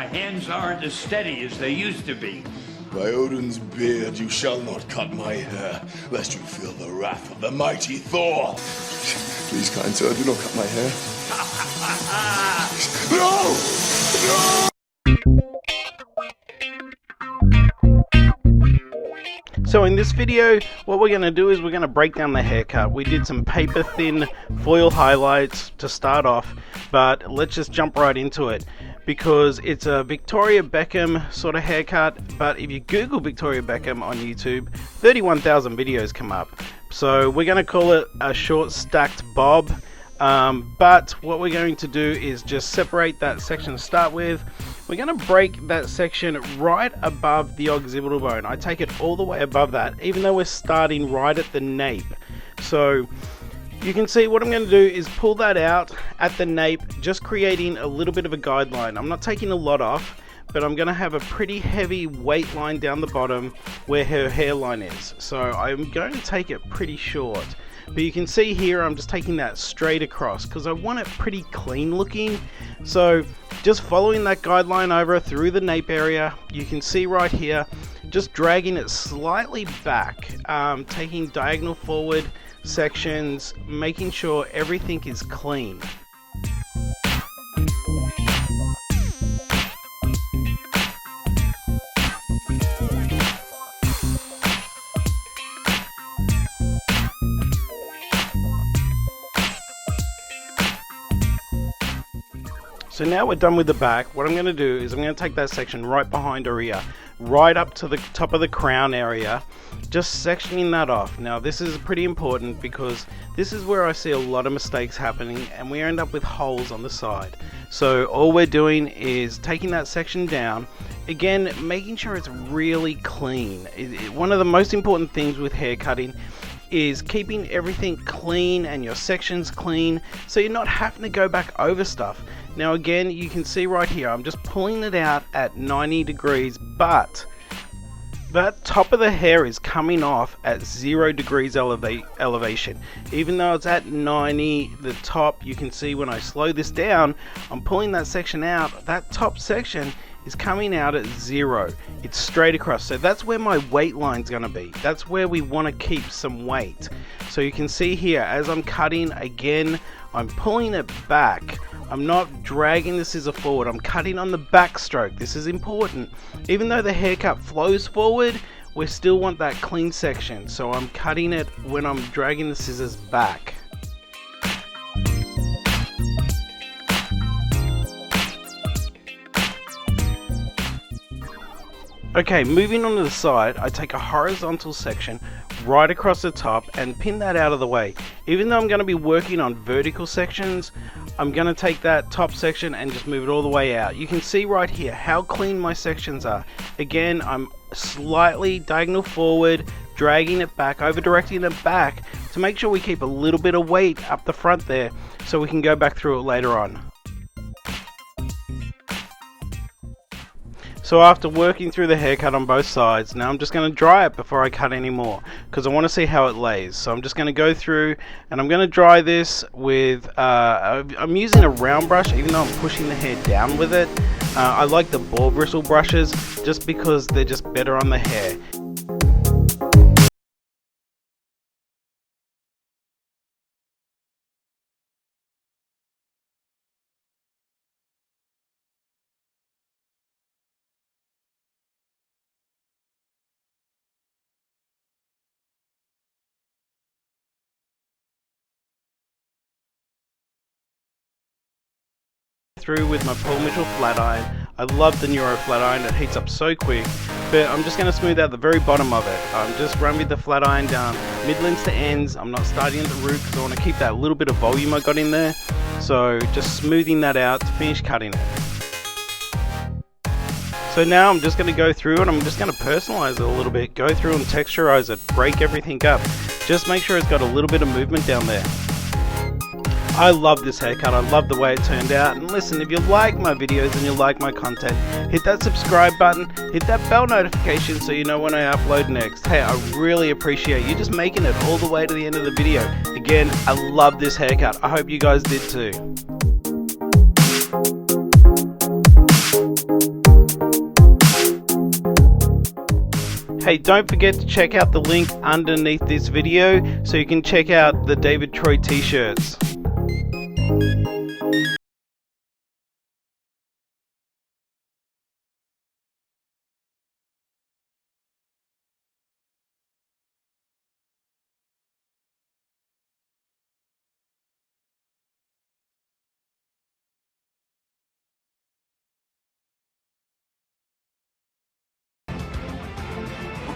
hands aren't as steady as they used to be. By Odin's beard, you shall not cut my hair, lest you feel the wrath of the mighty Thor. Please, kind sir, do not cut my hair. No! No! So in this video, what we're going to do is we're going to break down the haircut. We did some paper thin foil highlights to start off, but let's just jump right into it because it's a Victoria Beckham sort of haircut. But if you Google Victoria Beckham on YouTube, 31,000 videos come up. So we're going to call it a short stacked bob. But what we're going to do is just separate that section to start with. We're going to break that section right above the occipital bone. I take it all the way above that, even though we're starting right at the nape. So you can see what I'm going to do is pull that out at the nape, just creating a little bit of a guideline. I'm not taking a lot off, but I'm going to have a pretty heavy weight line down the bottom where her hairline is. So I'm going to take it pretty short. But you can see here I'm just taking that straight across because I want it pretty clean looking. So just following that guideline over through the nape area, you can see right here, just dragging it slightly back, taking diagonal forward sections, making sure everything is clean. So now we're done with the back. What I'm going to do is I'm going to take that section right behind her ear, right up to the top of the crown area, just sectioning that off. Now this is pretty important because this is where I see a lot of mistakes happening and we end up with holes on the side. So all we're doing is taking that section down, again making sure it's really clean. One of the most important things with hair cutting is keeping everything clean and your sections clean so you're not having to go back over stuff. Now again, you can see right here, I'm just pulling it out at 90 degrees, but that top of the hair is coming off at 0 degrees elevation. Even though it's at 90, the top, you can see when I slow this down, I'm pulling that section out, that top section is coming out at 0. It's straight across. So that's where my weight line's going to be. That's where we want to keep some weight. So you can see here, as I'm cutting, again, I'm pulling it back. I'm not dragging the scissor forward. I'm cutting on the back stroke. This is important. Even though the haircut flows forward, we still want that clean section. So I'm cutting it when I'm dragging the scissors back. Okay, moving on to the side, I take a horizontal section right across the top and pin that out of the way. Even though I'm going to be working on vertical sections, I'm going to take that top section and just move it all the way out. You can see right here how clean my sections are. Again, I'm slightly diagonal forward, dragging it back, over directing it back to make sure we keep a little bit of weight up the front there so we can go back through it later on. So after working through the haircut on both sides, now I'm just going to dry it before I cut any more because I want to see how it lays. So I'm just going to go through and I'm going to dry this with, I'm using a round brush even though I'm pushing the hair down with it. I like the ball bristle brushes just because they're just better on the hair. Through with my Paul Mitchell flat iron. I love the Neuro flat iron, it heats up so quick, but I'm just going to smooth out the very bottom of it. I'm just running the flat iron down midlands to ends. I'm not starting at the root because I want to keep that little bit of volume I got in there. So just smoothing that out to finish cutting it. So now I'm just going to go through and I'm just going to personalize it a little bit, go through and texturize it, break everything up. Just make sure it's got a little bit of movement down there. I love this haircut, I love the way it turned out, and listen, if you like my videos and you like my content, hit that subscribe button, hit that bell notification so you know when I upload next. Hey, I really appreciate you just making it all the way to the end of the video. Again, I love this haircut, I hope you guys did too. Hey, don't forget to check out the link underneath this video so you can check out the David Troy t-shirts.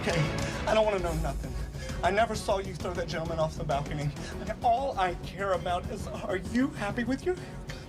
Okay, I don't want to know nothing. I never saw you throw that gentleman off the balcony. And all I care about is, are you happy with your haircut?